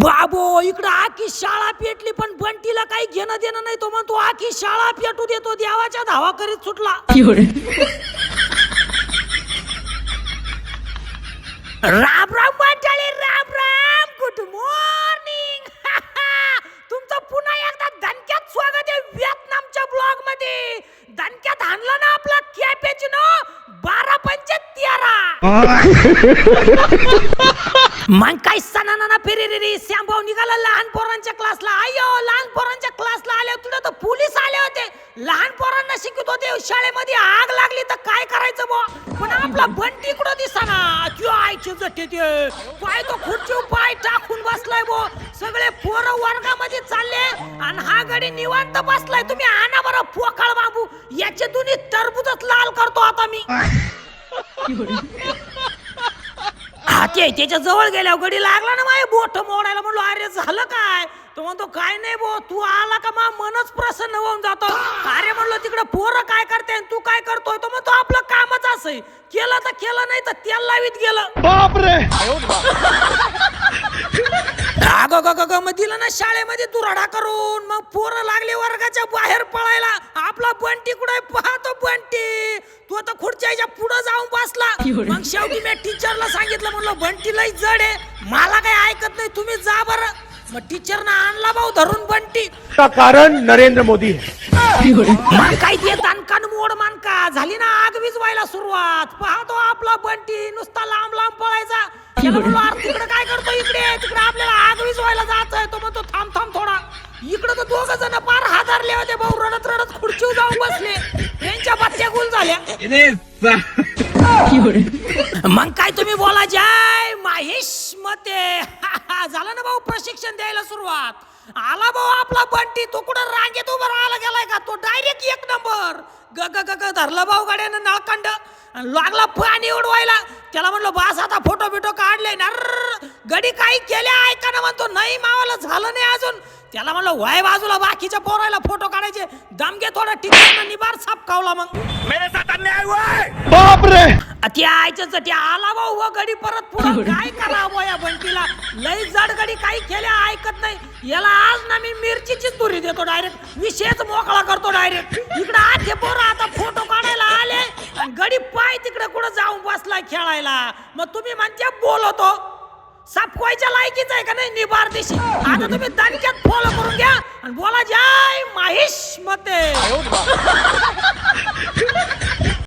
बाबो इकडं आखी शाळा पेटली पण बंटीला काही घेणं देणं नाही. तो म्हणतो आखी शाळा पेटू देतो, देवाच्या धावा करीत सुटला. राम राम मंडळी, राम राम, गुड मॉर्निंग. तुमचं पुन्हा एकदा दणक्यात स्वागत आहे व्हिएतनामच्या ब्लॉग मध्ये. दणक्यात आणलं ना आपला कॅपेचिनो 12-13. मग काय सणाना फेरी श्यामभाऊ निघाला लहान पोरांच्या क्लासला. अयो लहान पोरांच्या क्लासला आले तुला तर पोलीस आले होते. लहान पोरांना शिकवत होते, शाळेमध्ये आग लागली तर काय करायचं बो. पण आपला बंटी कुठं दिसाना. आयचे जटे ते पाय तो खुर्चीवर पाय टाकून बसलाय बो. सगळे पोरं वर्गामध्ये चालले आणि हा गडी निवांत बसलाय. तुम्ही आणा बरं पोकळ बाबू, याचे दोन्ही टरबूजच लाल करतो आता मी. हाती त्याच्या जवळ गेल्यावर गडी लागला ना माझे बोट मोडायला. म्हणलो अरे झालं काय. तो म्हणतो काय नाही बो, तू आला का मा मनच प्रसन्न होऊन जातो. अरे म्हणलो तिकडे पोरं काय करते तू काय करतोय. तो म्हणतो आपलं कामच असं केलं तर केलं, नाही तर तेल लावीत गेलं. बापरे. मग दिलं ना शाळेमध्ये दुराडा करून. मग पोरं लागले वर्गाच्या बाहेर पळायला. आपला बंटी कुठे पाहतो बंटी, तू आता खुर्च्याच्या पुढे जाऊन बसला. मग शेवटी मी टीचरला सांगितलं, म्हणलं बंटी लई जड आहे, मला काही ऐकत नाही, तुम्ही जा बरं. मग टीचरनं आणला भाऊ धरून बंटी. कारण नरेंद्र मोदी. मग काय ते दणकान मोड मानका झाली ना, आग विजवायला सुरुवात. पाहतो आपला बंटी नुसता लांब लांब पळायचा. तिकडे काय करतो, इकडे तिकडे आपल्याला आग विजवायला जायचंय. तो म्हणतो थांब थांब थोडा. इकडे तर दोघ जण पार हादरले होते भाऊ, रडत रडत खुर्चीवर जाऊन बसले. त्यांच्या बत्त्या गुल झाल्या. मग काय तुम्ही बोला, जय महेश मते. झालं ना भाऊ प्रशिक्षण द्यायला सुरुवात. आला भाऊ आपला बंटी. तो कुठं रांगेत उभा राहायला गेलाय का, तो डायरेक्ट 1 नंबर. ग धरलं भाऊ गाड्यानं नळकंड, लागला पाणी उडवायला. त्याला म्हणलं बस आता फोटो बिटो काढले ना. गडी काही केल्या ऐका ना. म्हणतो नाही मावाला झालं नाही अजून. त्याला म्हणलं वाय बाजूला, बाकीच्या पोरायला फोटो काढायचे. दमगे थोडा टिकून निबार साप खावला. मग मेरे साथ अन्याय हुआ है. बापरे. त्या आयचं त्या आला भाऊ व गडी परत पुढं. काय करावं या बंटीला, लई जड गडी काही केल्या ऐकत नाही. याला आज ना मी मिरचीचीच दुरी देतो डायरेक्ट, विषयच मोकळा करतो डायरेक्ट. इकडे आखे पोरं आता फोटो काढायला आले आणि गडी पाय तिकडे कुठं जाऊन बसलाय खेळायला. मग तुम्ही म्हणते बोलतो, सापवायच्या लायकीच आहे का नाही निबार दिशी. आता तुम्ही दणक्यात फॉलो करून घ्या आणि बोला जय महेश मते.